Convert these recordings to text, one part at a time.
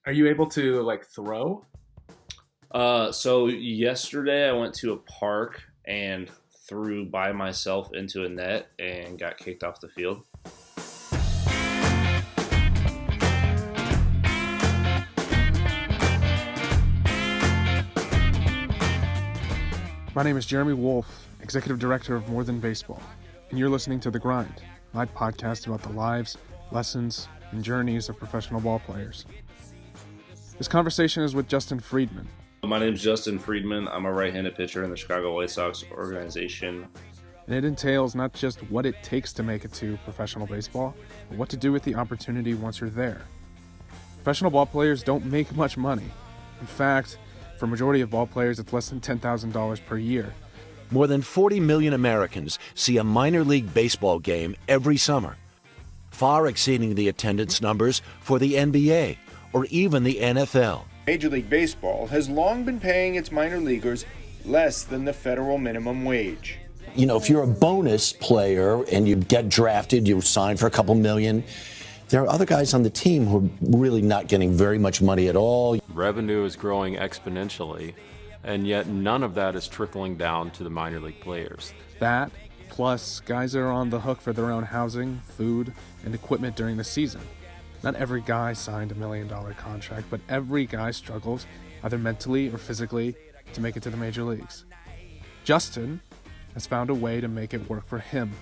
Are you able to like throw? So yesterday I went to a park and threw by myself into a net and got kicked off the field. My name is Jeremy Wolf, Executive Director of More Than Baseball, and you're listening to The Grind, my podcast about the lives, lessons, and journeys of professional ball players. This conversation is with Justin Friedman. My name's Justin Friedman. I'm a right-handed pitcher in the Chicago White Sox organization. And it entails not just what it takes to make it to professional baseball, but what to do with the opportunity once you're there. Professional ball players don't make much money. In fact, for a majority of ball players, it's less than $10,000 per year. More than 40 million Americans see a minor league baseball game every summer, far exceeding the attendance numbers for the NBA or even the NFL. Major League Baseball has long been paying its minor leaguers less than the federal minimum wage. You know, if you're a bonus player and you get drafted, you sign for a couple million, there are other guys on the team who are really not getting very much money at all. Revenue is growing exponentially, and yet none of that is trickling down to the minor league players. That, plus guys are on the hook for their own housing, food, and equipment during the season. Not every guy signed $1 million contract, but every guy struggles, either mentally or physically, to make it to the major leagues. Justin has found a way to make it work for him.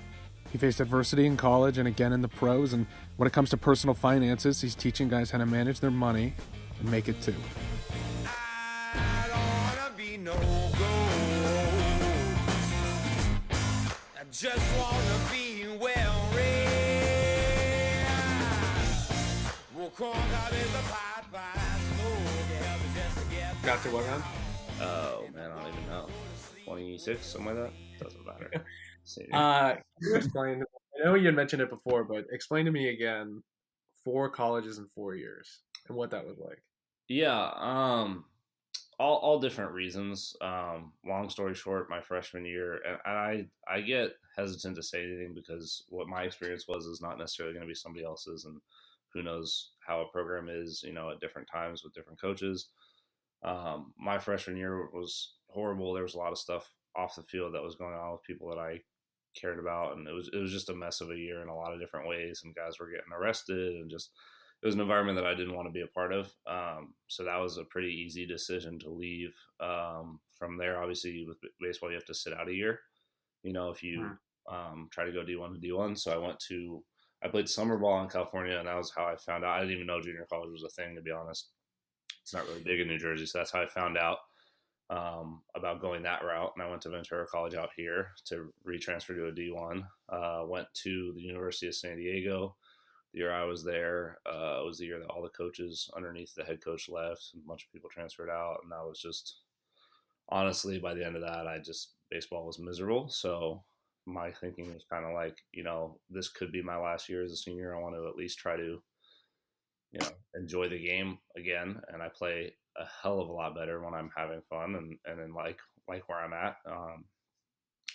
He faced adversity in college and again in the pros, and when it comes to personal finances, he's teaching guys how to manage their money and make it too. I don't wanna be no ghost. I just wanna be well read. We'll call out in the pipeline, slow down just to get Got to what round? Oh man, I don't even know. 26, something like that. Doesn't matter. See. Can you explain? I know you had mentioned it before, but explain to me again 4 colleges in 4 years and what that was like. Yeah, all different reasons. Long story short, my freshman year, and I get hesitant to say anything because what my experience was is not necessarily going to be somebody else's, and who knows how a program is, at different times with different coaches. My freshman year was horrible. There was a lot of stuff off the field that was going on with people that I cared about, and it was just a mess of a year in a lot of different ways, and guys were getting arrested, and just it was an environment that I didn't want to be a part of. So that was a pretty easy decision to leave. From there, obviously with baseball, you have to sit out a year, if you try to go D1 to D1. So I played summer ball in California, and that was how I found out. I didn't even know junior college was a thing, to be honest. It's not really big in New Jersey, so that's how I found out about going that route. And I went to Ventura College out here to retransfer to a D1. Went to the University of San Diego. The year I was there was the year that all the coaches underneath the head coach left. A bunch of people transferred out, and that was just, honestly, by the end of that, baseball was miserable. So my thinking was kind of like, this could be my last year as a senior. I want to at least try to, enjoy the game again. And I play a hell of a lot better when I'm having fun and then like where I'm at.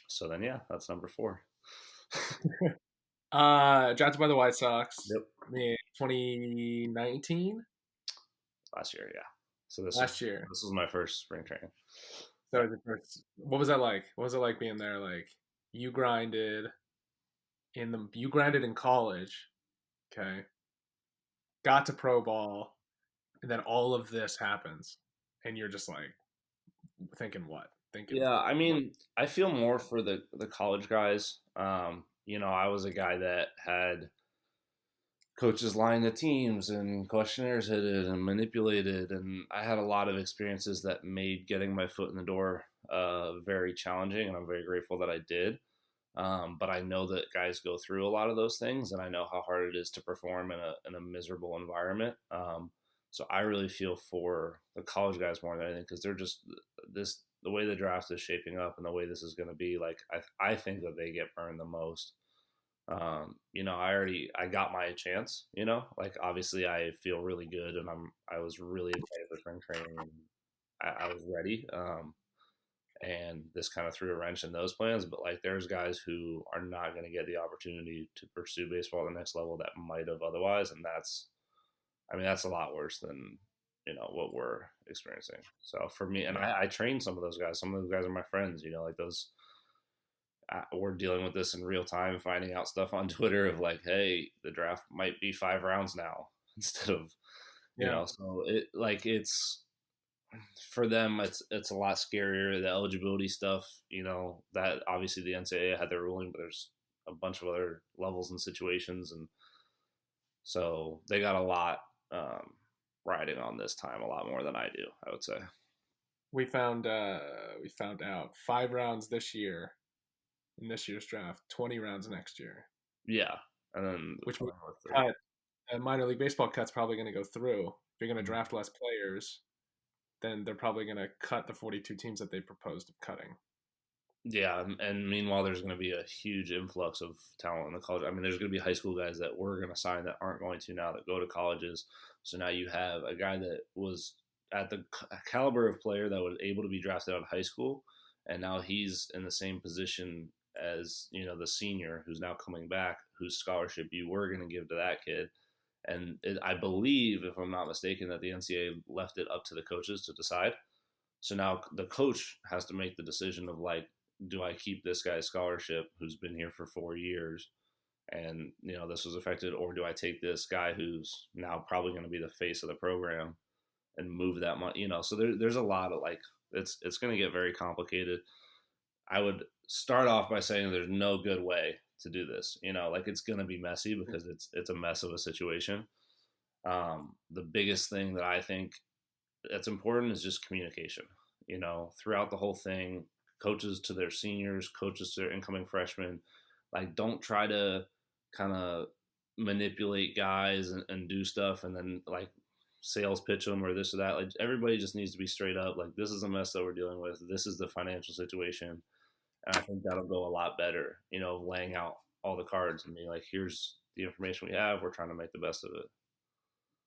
So then, yeah, that's number 4. Drafted by the White Sox. Yep. In 2019. Last year, yeah. So This was my first spring training. So what was that like? What was it like being there? Like you grinded in college, okay? Got to pro ball, and then all of this happens, and you're just like thinking what? Yeah, I mean, I feel more for the college guys. I was a guy that had coaches lying to teams and questionnaires hit it and manipulated, and I had a lot of experiences that made getting my foot in the door very challenging, and I'm very grateful that I did. But I know that guys go through a lot of those things, and I know how hard it is to perform in a miserable environment. So I really feel for the college guys more than anything, because they're just the way the draft is shaping up and the way this is going to be. Like I think that they get burned the most. I got my chance. Like obviously I feel really good, and I was really excited for spring training, and I was ready. And this kind of threw a wrench in those plans. But like, there's guys who are not going to get the opportunity to pursue baseball at the next level that might have otherwise, and that's a lot worse than what we're experiencing. So for me, and I train some of those guys. Some of those guys are my friends. Like those. We're dealing with this in real time, finding out stuff on Twitter of like, hey, the draft might be 5 rounds now instead of, So it's for them. It's a lot scarier. The eligibility stuff, that obviously the NCAA had their ruling, but there's a bunch of other levels and situations, and so they got a lot riding on this time, a lot more than I do, I would say. We found out 5 rounds this year in this year's draft, 20 rounds next year. Yeah, and then which would cut. Minor League Baseball cut's probably going to go through. If you're going to draft less players, then they're probably going to cut the 42 teams that they proposed of cutting. Yeah, and meanwhile, there's going to be a huge influx of talent in the college. I mean, there's going to be high school guys that we're going to sign that aren't going to now, that go to colleges. So now you have a guy that was at the caliber of player that was able to be drafted out of high school, and now he's in the same position as the senior who's now coming back, whose scholarship you were going to give to that kid. And I believe, if I'm not mistaken, that the NCAA left it up to the coaches to decide. So now the coach has to make the decision of like, do I keep this guy's scholarship who's been here for 4 years and, this was affected, or do I take this guy who's now probably going to be the face of the program and move that money, so there's a lot of like, it's going to get very complicated. I would start off by saying there's no good way to do this, like it's going to be messy because it's a mess of a situation. The biggest thing that I think that's important is just communication, throughout the whole thing, coaches to their seniors, coaches to their incoming freshmen. Like, don't try to kind of manipulate guys and do stuff and then like sales pitch them or this or that. Like, everybody just needs to be straight up. Like, this is a mess that we're dealing with. This is the financial situation. And I think that'll go a lot better, laying out all the cards and being like, here's the information we have. We're trying to make the best of it.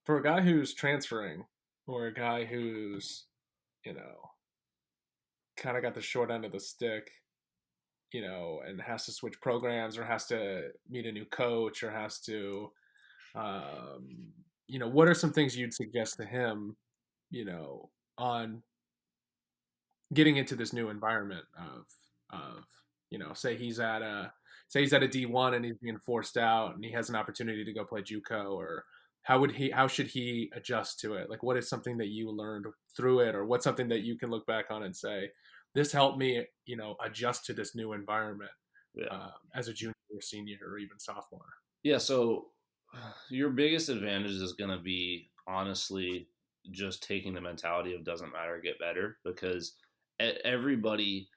For a guy who's transferring or a guy who's, kind of got the short end of the stick, and has to switch programs or has to meet a new coach or has to, what are some things you'd suggest to him, on getting into this new environment of say he's at a D1 and he's being forced out and he has an opportunity to go play JUCO, or how should he adjust to it? Like, what is something that you learned through it, or what's something that you can look back on and say, this helped me, adjust to this new environment as a junior or senior or even sophomore? Yeah. So your biggest advantage is going to be honestly just taking the mentality of doesn't matter, get better, because everybody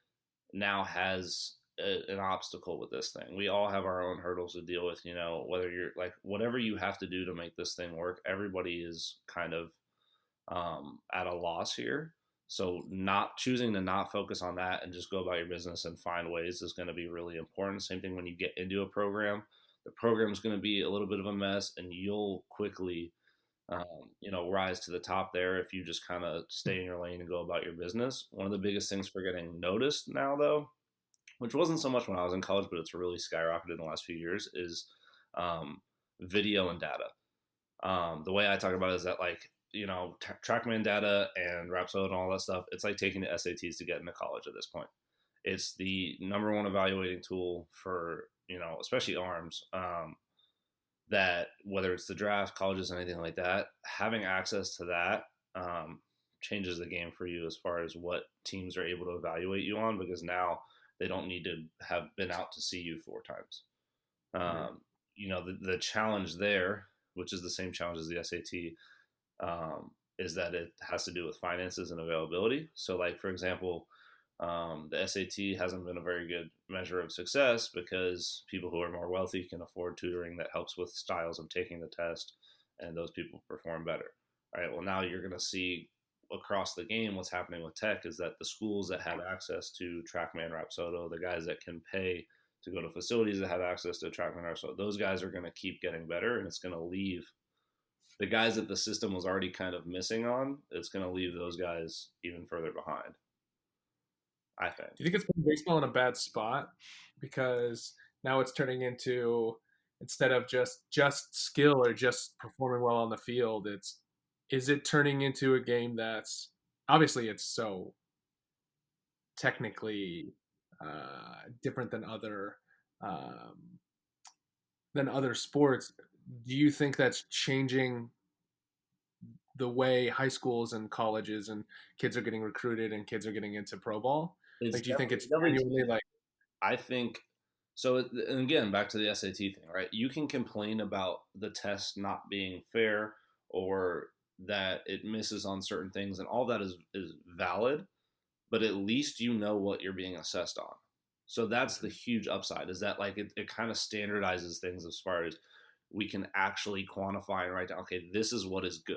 now has an obstacle with this thing. We all have our own hurdles to deal with, whether you're like, whatever you have to do to make this thing work, everybody is kind of at a loss here. So not choosing to not focus on that and just go about your business and find ways is going to be really important. Same thing when you get into a program. The program's going to be a little bit of a mess, and you'll quickly, rise to the top there if you just kind of stay in your lane and go about your business. One of the biggest things for getting noticed now, though, which wasn't so much when I was in college, but it's really skyrocketed in the last few years, is video and data. The way I talk about it is that, like, TrackMan data and Rapsodo and all that stuff, it's like taking the SATs to get into college at this point. It's the number one evaluating tool for, especially arms, that whether it's the draft, colleges, anything like that, having access to that changes the game for you as far as what teams are able to evaluate you on, because now they don't need to have been out to see you 4 times. The challenge there, which is the same challenge as the SAT, is that it has to do with finances and availability. So, like, for example, the SAT hasn't been a very good measure of success because people who are more wealthy can afford tutoring that helps with styles of taking the test, and those people perform better. All right, well, now you're going to see across the game what's happening with tech is that the schools that have access to TrackMan, Rapsodo, the guys that can pay to go to facilities that have access to TrackMan, Rapsodo, those guys are going to keep getting better, and it's going to leave the guys that the system was already kind of missing on, it's going to leave those guys even further behind, I think. Do you think it's putting baseball in a bad spot? Because now it's turning into, instead of just skill or just performing well on the field, it's is it turning into a game that's obviously it's so technically different than other sports? Do you think that's changing the way high schools and colleges and kids are getting recruited and kids are getting into pro ball? It's Like, do you think definitely, it's genuinely like, I think so. And again, back to the SAT thing, right? You can complain about the test not being fair or that it misses on certain things, and all that is valid. But at least you know what you're being assessed on. So that's the huge upside, is that like it kind of standardizes things as far as we can actually quantify and write down, okay, this is what is good,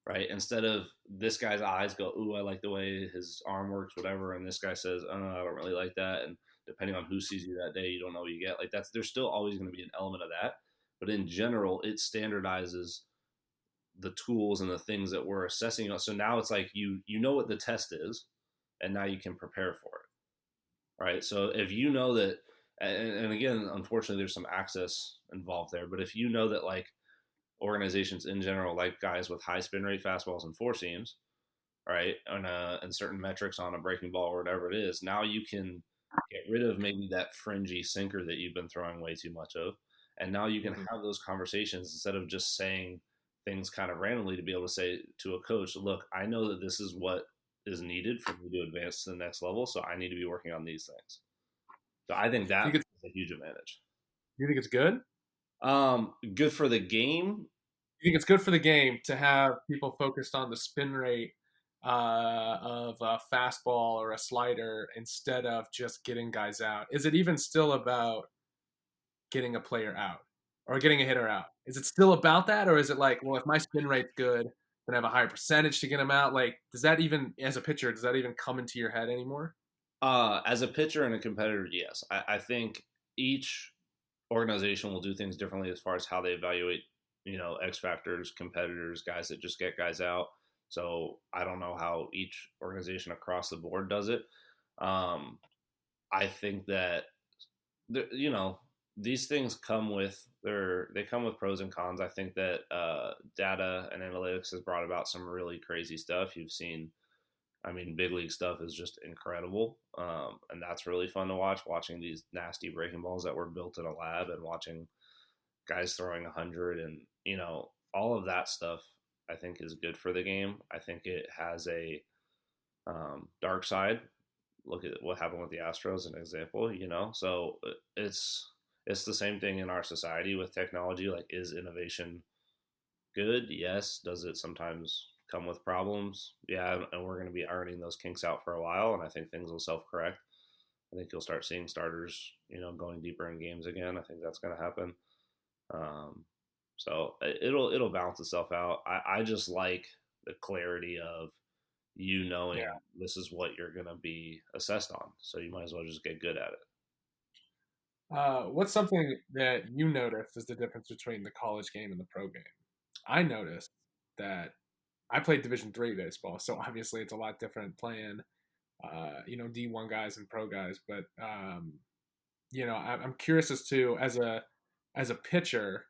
right? Instead of this guy's eyes go, ooh, I like the way his arm works, whatever, and this guy says, oh, no, I don't really like that, and depending on who sees you that day, you don't know what you get. Like there's still always going to be an element of that, but in general, it standardizes the tools and the things that we're assessing. So now it's like you know what the test is, and now you can prepare for it, right? So if you know that, and again, unfortunately, there's some access involved there, but if you know that like organizations in general like guys with high spin rate fastballs and four seams, right, and certain metrics on a breaking ball or whatever it is, now you can get rid of maybe that fringy sinker that you've been throwing way too much of, and now you can have those conversations instead of just saying things kind of randomly, to be able to say to a coach, look, I know that this is what is needed for me to advance to the next level, so I need to be working on these things. So I think that is a huge advantage. you think it's good? Good for the game. You think it's good for the game to have people focused on the spin rate of a fastball or a slider instead of just getting guys out? Is it even still about getting a player out or getting a hitter out? Is it still about that, or is it like, well, if my spin rate's good, then I have a higher percentage to get him out? Like, does that even, as a pitcher, does that even come into your head anymore? As a pitcher and a competitor, yes. I think each organization will do things differently as far as how they evaluate, X factors, competitors, guys that just get guys out. So I don't know how each organization across the board does it. I think that, these things come with they come with pros and cons. I think that data and analytics has brought about some really crazy stuff. You've seen, big league stuff is just incredible, and that's really fun to watch. Watching these nasty breaking balls that were built in a lab, and watching guys throwing 100, and all of that stuff, I think is good for the game. I think it has a dark side. Look at what happened with the Astros, an example. So it's the same thing in our society with technology. Like, is innovation good? Yes. Does it sometimes come with problems? Yeah. And we're going to be ironing those kinks out for a while, and I think things will self-correct. I think you'll start seeing starters, going deeper in games again. I think that's going to happen. So it'll balance itself out. I just like the clarity of knowing this is what you're going to be assessed on. So you might as well just get good at it. What's something that you noticed is the difference between the college game and the pro game? I noticed that I played Division III baseball, so obviously it's a lot different playing, D1 guys and pro guys. But I'm curious as to, as a pitcher,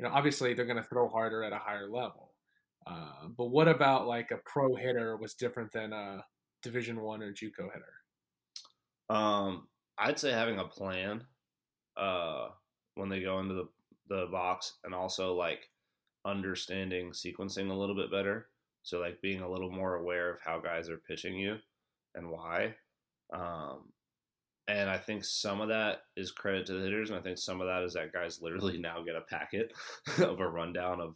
obviously they're going to throw harder at a higher level. But what about like a pro hitter was different than a Division I or JUCO hitter? I'd say having a plan when they go into the box, and also like understanding sequencing a little bit better. So like being a little more aware of how guys are pitching you and why. And I think some of that is credit to the hitters, and I think some of that is that guys literally now get a packet of a rundown of,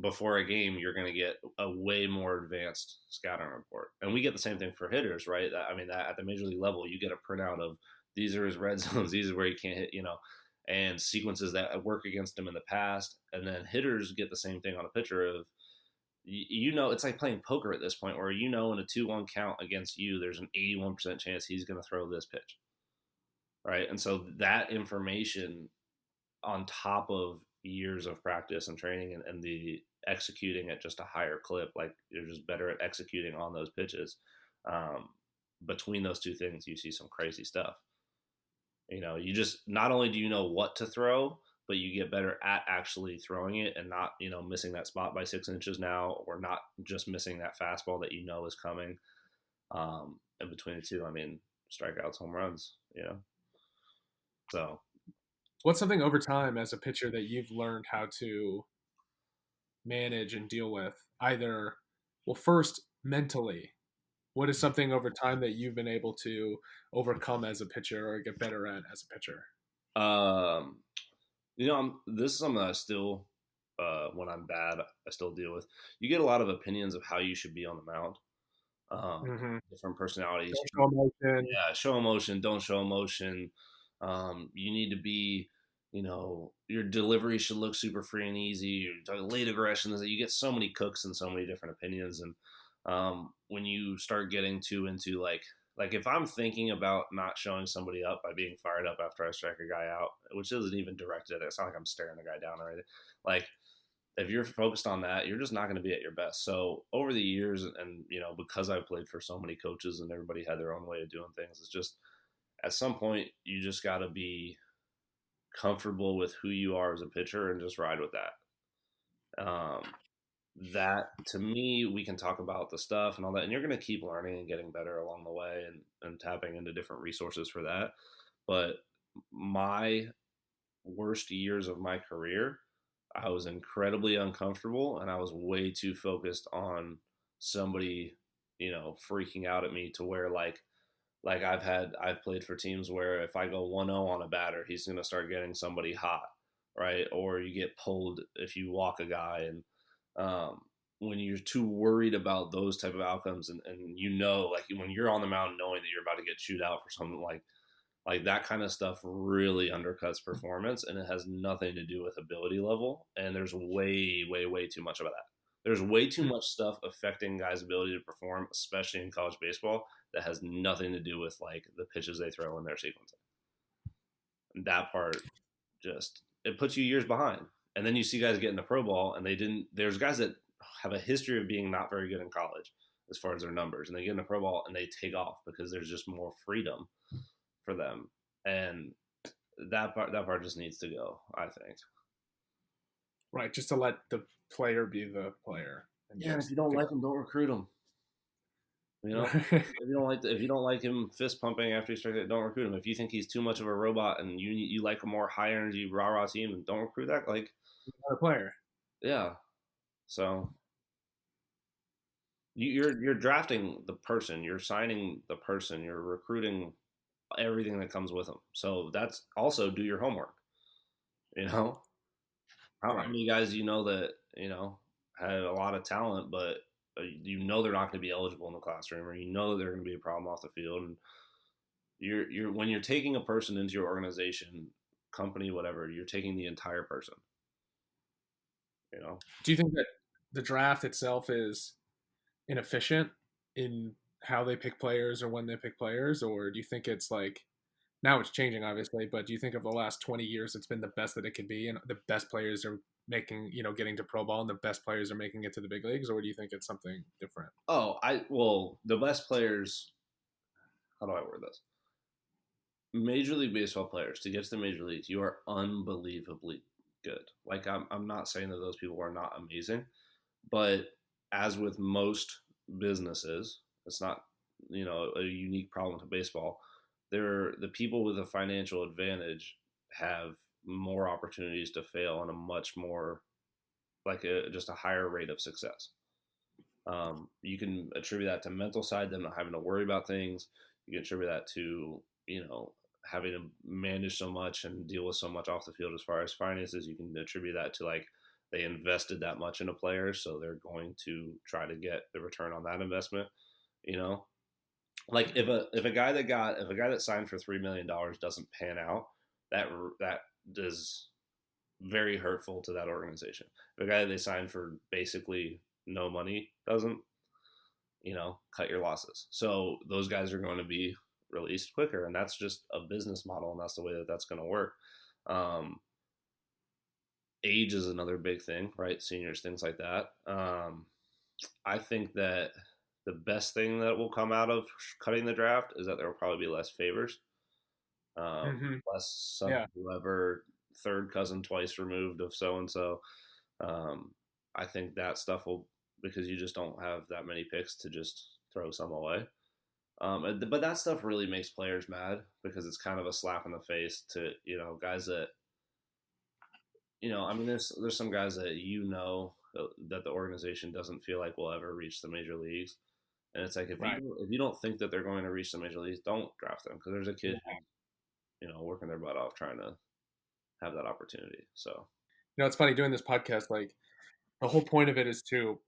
before a game, you're going to get a way more advanced scouting report. And we get the same thing for hitters, right? That at the major league level, you get a printout of, these are his red zones, these are where he can't hit, and sequences that work against him in the past. And then hitters get the same thing on a pitcher of, it's like playing poker at this point, where in a 2-1 count against you, there's an 81% chance he's going to throw this pitch, right? And so that information, on top of years of practice and training and the executing at just a higher clip, like you're just better at executing on those pitches. Between those two things, you see some crazy stuff. You just, not only do you know what to throw, but you get better at actually throwing it and not, missing that spot by 6 inches now, or not just missing that fastball that is coming. And between the two, I mean, strikeouts, home runs, So, What's something over time as a pitcher that you've learned how to manage and deal with? Either, well, first mentally, what is something over time that you've been able to overcome as a pitcher or get better at as a pitcher? um, this is something that I still, when I'm bad, I still deal with. You get a lot of opinions of how you should be on the mound. Different personalities. Don't show emotion. Yeah, show emotion. Don't show emotion. You need to be, your delivery should look super free and easy. Your late aggression is that you get so many cooks and so many different opinions. And when you start getting into like if I'm thinking about not showing somebody up by being fired up after I strike a guy out, which isn't even directed, it's not like I'm staring the guy down or anything. Like, if you're focused on that, you're just not going to be at your best. So over the years, and because I played for so many coaches and everybody had their own way of doing things, it's just at some point you just got to be comfortable with who you are as a pitcher and just ride with that. That, to me, we can talk about the stuff and all that, and you're going to keep learning and getting better along the way, and tapping into different resources for that. But my worst years of my career, I was incredibly uncomfortable, and I was way too focused on somebody, freaking out at me, to where like I've played for teams where if I go 1-0 on a batter, he's going to start getting somebody hot, right? Or you get pulled if you walk a guy. And when you're too worried about those type of outcomes, and like when you're on the mound knowing that you're about to get chewed out for something like that kind of stuff, really undercuts performance, and it has nothing to do with ability level. And there's way, way, way too much of that. There's way too much stuff affecting guys' ability to perform, especially in college baseball, that has nothing to do with like the pitches they throw in their sequencing. And that part it puts you years behind. And then you see guys get in the pro ball, and there's guys that have a history of being not very good in college as far as their numbers, and they get in the pro ball and they take off because there's just more freedom for them. And that part just needs to go, I think. Right, just to let the player be the player. Yeah, if you don't like him, don't recruit him. If you don't like him fist pumping after he started, don't recruit him. If you think he's too much of a robot and you like a more high energy rah team, then don't recruit that. Like, not a player. Yeah. So you're drafting the person, you're signing the person, you're recruiting everything that comes with them. So that's also, do your homework. How many guys that had a lot of talent, but they're not going to be eligible in the classroom, or they're going to be a problem off the field. And you're when you're taking a person into your organization, company, whatever, you're taking the entire person. Do you think that the draft itself is inefficient in how they pick players or when they pick players, or do you think it's like, now it's changing obviously, but do you think of the last 20 years it's been the best that it could be, and the best players are making, getting to pro ball, and the best players are making it to the big leagues, or do you think it's something different? The best players, how do I word this? Major League Baseball players, to get to the major leagues, you are unbelievably good. Like, I'm not saying that those people are not amazing, but as with most businesses, it's not, a unique problem to baseball. The people with a financial advantage have more opportunities to fail, and a much more, just a higher rate of success. You can attribute that to mental side, them not having to worry about things. You can attribute that to, having to manage so much and deal with so much off the field as far as finances. You can attribute that to they invested that much in a player, so they're going to try to get the return on that investment. Like if a guy that signed for $3 million doesn't pan out, that is very hurtful to that organization. If a guy that they signed for basically no money doesn't, cut your losses. So those guys are going to be released quicker, and that's just a business model, and that's the way that that's going to work. Age is another big thing, right? Seniors, things like that. I think that the best thing that will come out of cutting the draft is that there will probably be less favors, less whoever third cousin twice removed of so and so. I think that stuff will, because you just don't have that many picks to just throw some away. But that stuff really makes players mad because it's kind of a slap in the face to, guys that, I mean, there's some guys that that the organization doesn't feel like will ever reach the major leagues, and it's like if you don't think that they're going to reach the major leagues, don't draft them because there's a kid, working their butt off trying to have that opportunity. So, it's funny doing this podcast. Like the whole point of it is to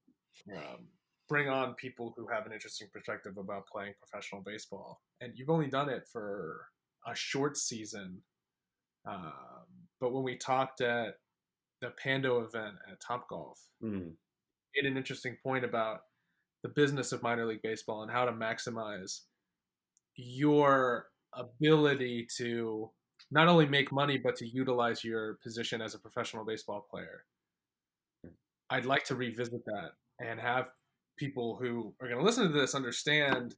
bring on people who have an interesting perspective about playing professional baseball, and you've only done it for a short season. But when we talked at the Pando event at Topgolf, made an interesting point about the business of minor league baseball and how to maximize your ability to not only make money, but to utilize your position as a professional baseball player. I'd like to revisit that and have people who are going to listen to this understand,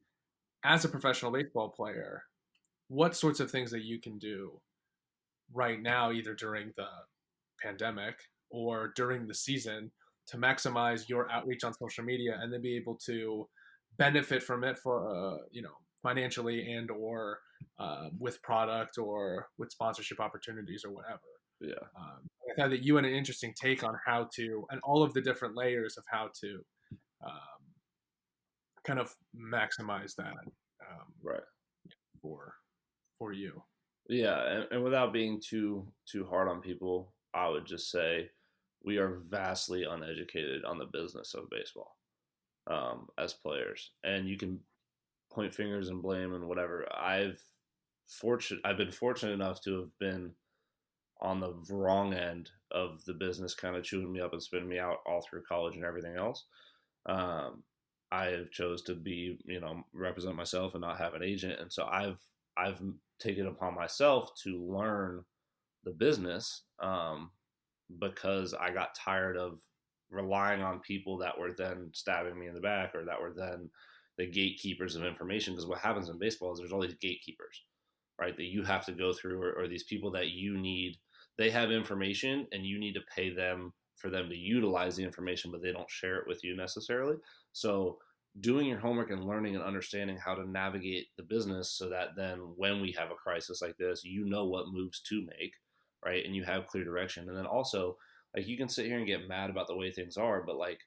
as a professional baseball player, what sorts of things that you can do right now, either during the pandemic or during the season, to maximize your outreach on social media and then be able to benefit from it for, financially and or with product or with sponsorship opportunities or whatever. Yeah. I thought that you had an interesting take on how to, and all of the different layers of how to kind of maximize that right for you. Yeah, and without being too hard on people, I would just say we are vastly uneducated on the business of baseball as players, and you can point fingers and blame and whatever. I've been fortunate enough to have been on the wrong end of the business, kind of chewing me up and spitting me out all through college and everything else. I have chose to be, represent myself and not have an agent, and so I've taken it upon myself to learn the business because I got tired of relying on people that were then stabbing me in the back or that were then the gatekeepers of information. Because what happens in baseball is there's all these gatekeepers, right, that you have to go through, or these people that you need. They have information and you need to pay them for them to utilize the information, but they don't share it with you necessarily. So doing your homework and learning and understanding how to navigate the business so that then when we have a crisis like this, what moves to make, right? And you have clear direction. And then also, like, you can sit here and get mad about the way things are, but like,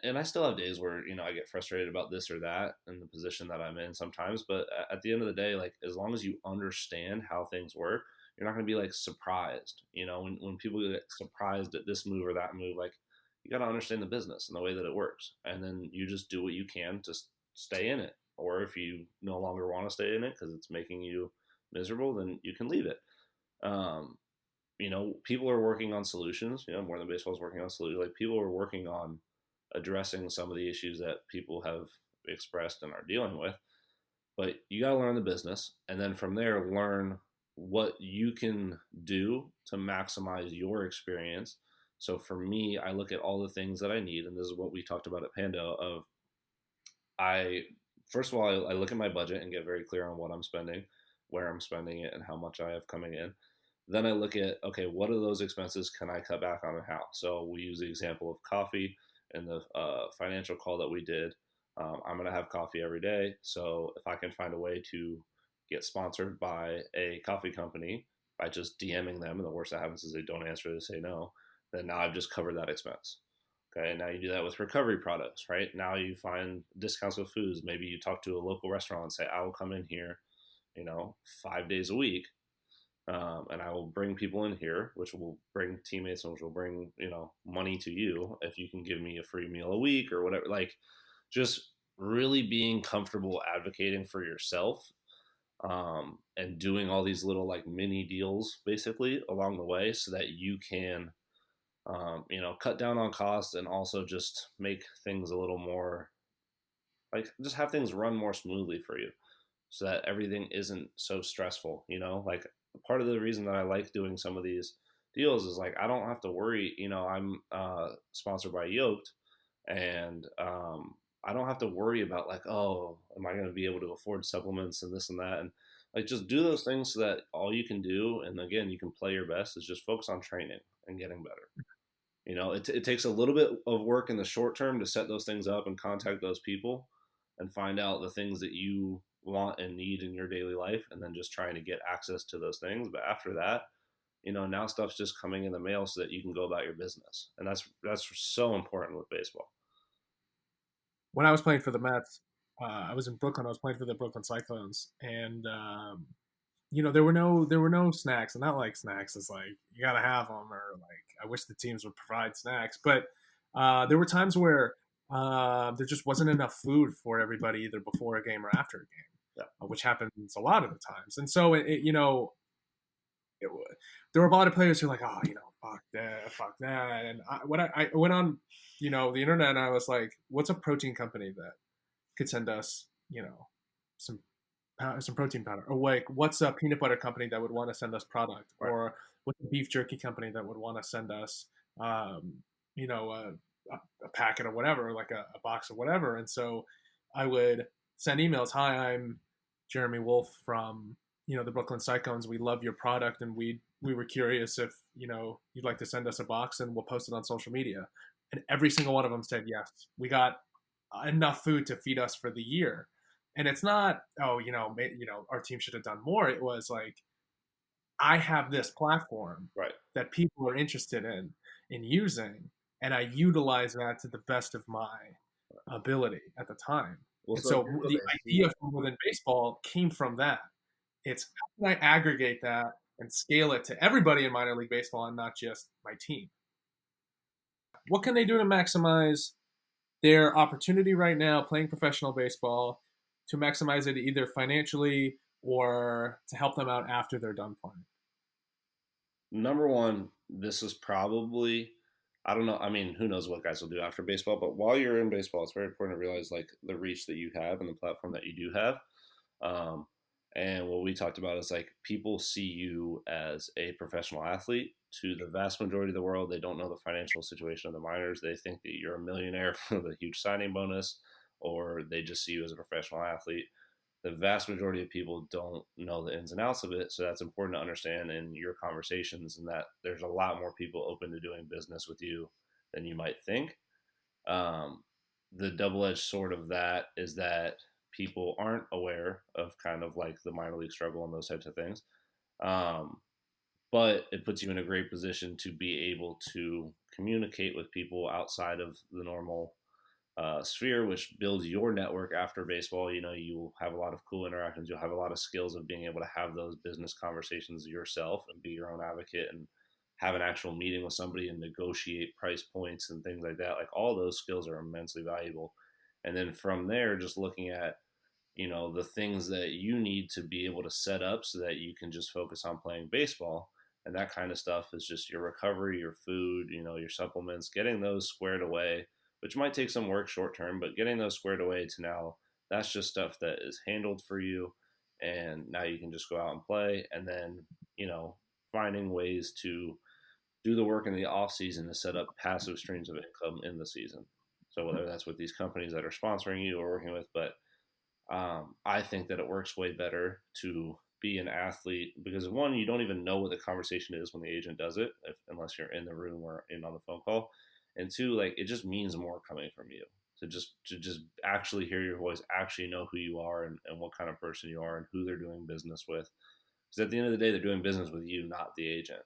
and I still have days where, I get frustrated about this or that in the position that I'm in sometimes. But at the end of the day, like, as long as you understand how things work, you're not going to be like surprised, when people get surprised at this move or that move, like, you got to understand the business and the way that it works. And then you just do what you can to stay in it. Or if you no longer want to stay in it because it's making you miserable, then you can leave it. People are working on solutions, more than baseball is working on solutions. Like, people are working on addressing some of the issues that people have expressed and are dealing with. But you got to learn the business. And then from there, learn what you can do to maximize your experience. So for me, I look at all the things that I need, and this is what we talked about at Pando. First of all, I look at my budget and get very clear on what I'm spending, where I'm spending it, and how much I have coming in. Then I look at, okay, what are those expenses can I cut back on and how? So we use the example of coffee in the financial call that we did. I'm going to have coffee every day. So if I can find a way to get sponsored by a coffee company by just DMing them, and the worst that happens is they don't answer, they say no, then now I've just covered that expense. Okay, now you do that with recovery products, right? Now you find discounts with foods. Maybe you talk to a local restaurant and say, I will come in here, 5 days a week, and I will bring people in here, which will bring teammates and which will bring, money to you if you can give me a free meal a week or whatever. Like, just really being comfortable advocating for yourself, and doing all these little like mini deals basically along the way so that you can cut down on costs and also just make things a little more, like, just have things run more smoothly for you so that everything isn't so stressful. Like, part of the reason that I like doing some of these deals is like, I don't have to worry, I'm sponsored by Yoked, and I don't have to worry about like, oh, am I going to be able to afford supplements and this and that? And Like, just do those things so that all you can do, and again, you can play your best, is just focus on training and getting better. It takes a little bit of work in the short term to set those things up and contact those people and find out the things that you want and need in your daily life, and then just trying to get access to those things. But after that, now stuff's just coming in the mail so that you can go about your business. And that's so important with baseball. When I was playing for the Mets, I was in Brooklyn. I was playing for the Brooklyn Cyclones, and there were no snacks, and not like snacks is like you gotta have them, or like I wish the teams would provide snacks, but there were times where there just wasn't enough food for everybody, either before a game or after a game, which happens a lot of the times. And so there were a lot of players who were like, oh, fuck that. And I went on, the internet, and I was like, what's a protein company that could send us, some protein powder? Or like, what's a peanut butter company that would want to send us product? Right. Or what's a beef jerky company that would want to send us, a packet of whatever, like a box of whatever. And so I would send emails. Hi, I'm Jeremy Wolf from, the Brooklyn Cyclones. We love your product, and we were curious if, you'd like to send us a box, and we'll post it on social media. And every single one of them said yes. We got enough food to feed us for the year. And it's not, our team should have done more. It was like, I have this platform that people are interested in using, and I utilize that to the best of my ability at the time. Well, and so the idea for More Than Baseball came from that. It's how can I aggregate that and scale it to everybody in minor league baseball and not just my team? What can they do to maximize their opportunity right now playing professional baseball, to maximize it either financially or to help them out after they're done playing? Number one, this is probably, I don't know, I mean, who knows what guys will do after baseball, but while you're in baseball, it's very important to realize like the reach that you have and the platform that you do have. And what we talked about is like people see you as a professional athlete. To the vast majority of the world, they don't know the financial situation of the minors. They think that you're a millionaire with a huge signing bonus, or they just see you as a professional athlete. The vast majority of people don't know the ins and outs of it. So that's important to understand in your conversations, and that there's a lot more people open to doing business with you than you might think. The double-edged sword of that is that people aren't aware of kind of like the minor league struggle and those types of things. But it puts you in a great position to be able to communicate with people outside of the normal sphere, which builds your network after baseball. You'll have a lot of cool interactions. You'll have a lot of skills of being able to have those business conversations yourself and be your own advocate and have an actual meeting with somebody and negotiate price points and things like that. Like, all those skills are immensely valuable. And then from there, just looking at, the things that you need to be able to set up so that you can just focus on playing baseball. And that kind of stuff is just your recovery, your food, your supplements, getting those squared away, which might take some work short term, but getting those squared away to now, that's just stuff that is handled for you. And now you can just go out and play. And then, finding ways to do the work in the off season to set up passive streams of income in the season. So whether that's with these companies that are sponsoring you or working with, but I think that it works way better to be an athlete because, one, you don't even know what the conversation is when the agent does it, unless you're in the room or in on the phone call. And two, like, it just means more coming from you to just actually hear your voice, actually know who you are and what kind of person you are and who they're doing business with. Because at the end of the day, they're doing business with you, not the agent.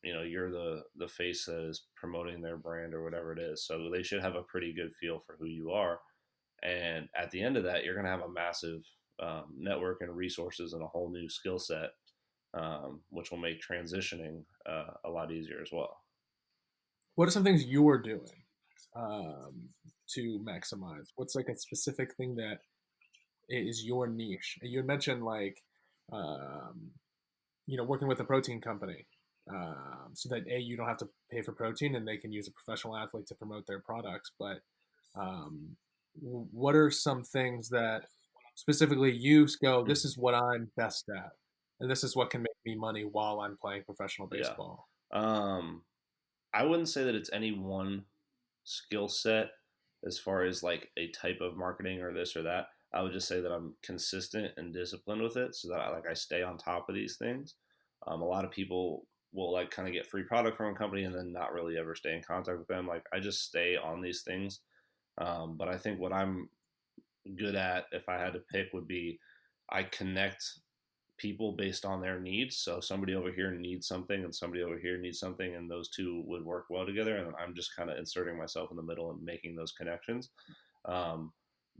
You're the face that is promoting their brand or whatever it is. So they should have a pretty good feel for who you are. And at the end of that, you're going to have a massive network and resources and a whole new skill set, which will make transitioning a lot easier as well. What are some things you're doing to maximize? What's like a specific thing that is your niche? You had mentioned like, working with a protein company so that you don't have to pay for protein and they can use a professional athlete to promote their products. But what are some things that specifically you go, this is what I'm best at, and this is what can make me money while I'm playing professional baseball? Yeah. I wouldn't say that it's any one skill set as far as like a type of marketing or this or that. I would just say that I'm consistent and disciplined with it, so that I stay on top of these things. A lot of people will like kind of get free product from a company and then not really ever stay in contact with them. Like I just stay on these things. But I think what I'm good at, if I had to pick, would be I connect people based on their needs. So somebody over here needs something and somebody over here needs something, and those two would work well together. And I'm just kind of inserting myself in the middle and making those connections. Um,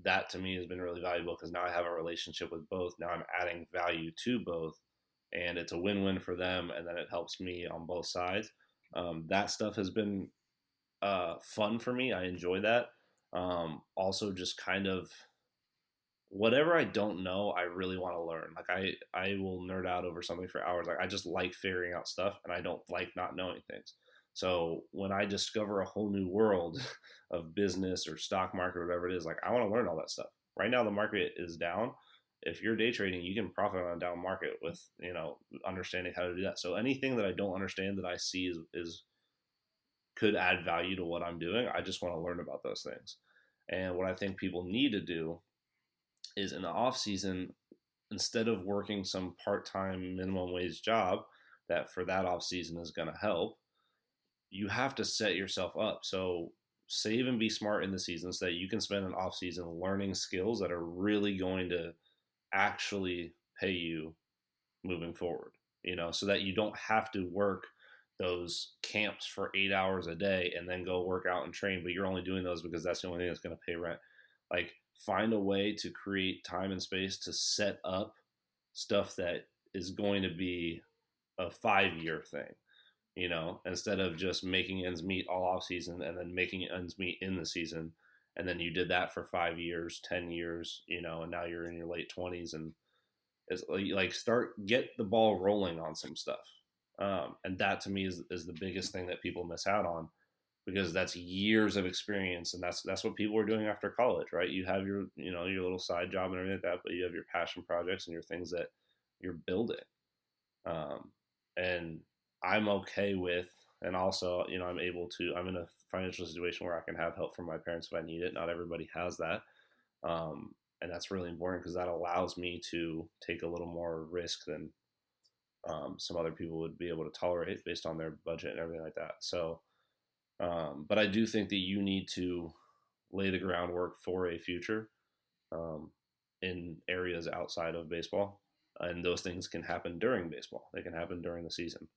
that to me has been really valuable because now I have a relationship with both. Now I'm adding value to both, and it's a win-win for them, and then it helps me on both sides. That stuff has been fun for me. I enjoy that. Also, just kind of whatever I don't know, I really want to learn. Like I will nerd out over something for hours. Like I just like figuring out stuff, and I don't like not knowing things. So when I discover a whole new world of business or stock market or whatever it is, like I want to learn all that stuff. Right now the market is down. If you're day trading, you can profit on a down market with, understanding how to do that. So anything that I don't understand that I see is could add value to what I'm doing, I just want to learn about those things. And what I think people need to do is in the off season, instead of working some part-time minimum wage job that for that off season is going to help, you have to set yourself up. So save and be smart in the season so that you can spend an off season learning skills that are really going to actually pay you moving forward, so that you don't have to work those camps for 8 hours a day and then go work out and train, but you're only doing those because that's the only thing that's going to pay rent. Like find a way to create time and space to set up stuff that is going to be a 5-year thing, instead of just making ends meet all off season and then making ends meet in the season. And then you did that for 5 years, 10 years, and now you're in your late 20s, and it's like get the ball rolling on some stuff. And that to me is the biggest thing that people miss out on, because that's years of experience, and that's what people are doing after college, right? You have your your little side job and everything like that, but you have your passion projects and your things that you're building. And I'm okay with, and also I'm in a financial situation where I can have help from my parents if I need it. Not everybody has that, and that's really important because that allows me to take a little more risk than some other people would be able to tolerate based on their budget and everything like that. So, but I do think that you need to lay the groundwork for a future in areas outside of baseball. And those things can happen during baseball. They can happen during the season.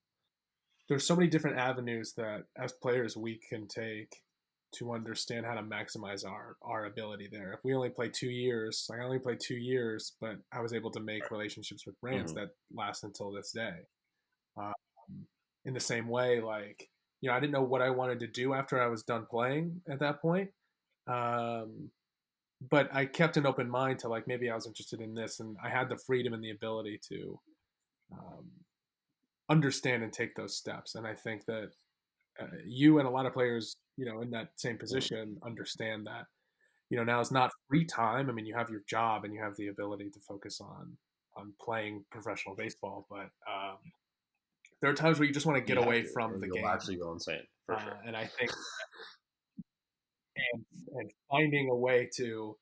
There's so many different avenues that as players we can take to understand how to maximize our ability there. If we only play 2 years, like I only played 2 years, but I was able to make relationships with brands that last until this day. In the same way, like, I didn't know what I wanted to do after I was done playing at that point. But I kept an open mind to like, maybe I was interested in this, and I had the freedom and the ability to understand and take those steps. And I think that you and a lot of players, in that same position understand that, now is not free time. I mean, you have your job and you have the ability to focus on playing professional baseball, but there are times where you just want to get away from the game. Actually go insane, for sure. And I think and finding a way to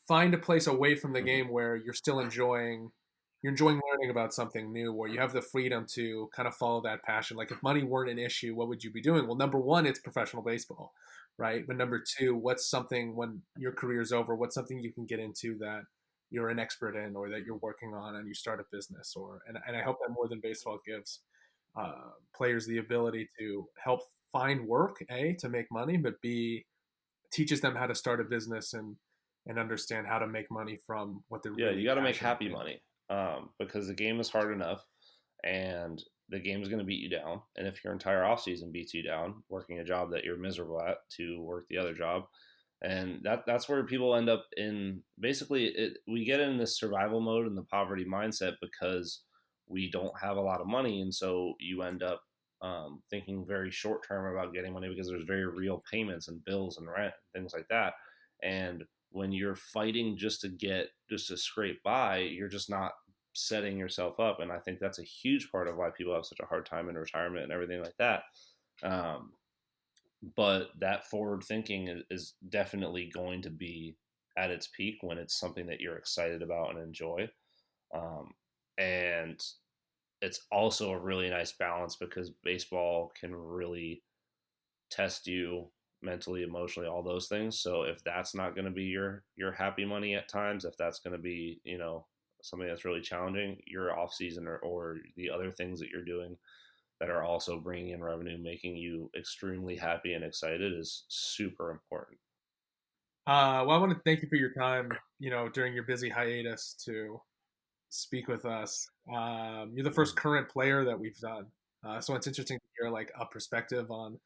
find a place away from the game where you're still enjoying learning about something new, where you have the freedom to kind of follow that passion. Like if money weren't an issue, what would you be doing? Well, number one, it's professional baseball, right? But number two, what's something when your career's over, what's something you can get into that you're an expert in or that you're working on and you start a business and I hope that more than baseball gives players the ability to help find work, A, to make money, but B, teaches them how to start a business and understand how to make money from what they're really you got to make happy money. Because the game is hard enough and the game is going to beat you down. And if your entire offseason beats you down, working a job that you're miserable at to work the other job, and that's where people end up in. Basically, we get in this survival mode and the poverty mindset because we don't have a lot of money. And so you end up thinking very short term about getting money because there's very real payments and bills and rent and things like that. And when you're fighting just to scrape by, you're just not setting yourself up. And I think that's a huge part of why people have such a hard time in retirement and everything like that. but that forward thinking is definitely going to be at its peak when it's something that you're excited about and enjoy. And it's also a really nice balance because baseball can really test you mentally, emotionally, all those things. So if that's not going to be your happy money at times, if that's going to be, you know, something that's really challenging, your off season or the other things that you're doing that are also bringing in revenue, making you extremely happy and excited is super important. Well, I want to thank you for your time, you know, during your busy hiatus to speak with us. You're the first current player that we've done. So it's interesting to hear like a perspective on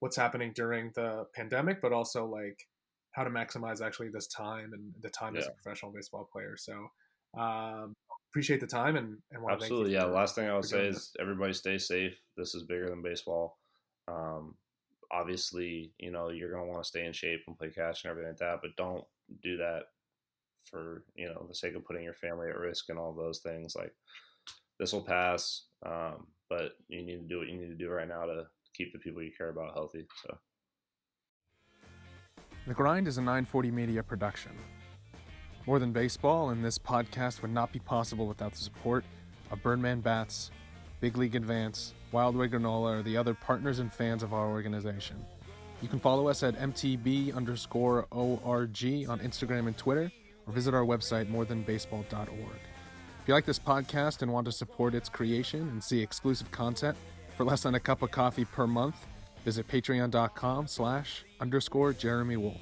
what's happening during the pandemic, but also like how to maximize actually this time and the time as Yeah, a professional baseball player. So appreciate the time and want to thank you absolutely. Yeah. Last thing I would for say doing is this. everybody stay safe. This is bigger than baseball. Um, Obviously, you know, you're going to want to stay in shape and play catch and everything like that, but don't do that for, you know, the sake of putting your family at risk and all those things. Like, this will pass, but you need to do what you need to do right now to keep the people you care about healthy. So, The Grind is a 940 media production. More Than Baseball and this podcast would not be possible without the support of Birdman Bats, Big League Advance, Wildway Granola, or the other partners and fans of our organization. You can follow us at MTB_ORG on Instagram and Twitter, or visit our website, morethanbaseball.org. If you like this podcast and want to support its creation and see exclusive content for less than a cup of coffee per month, visit patreon.com/_Jeremy Wolf.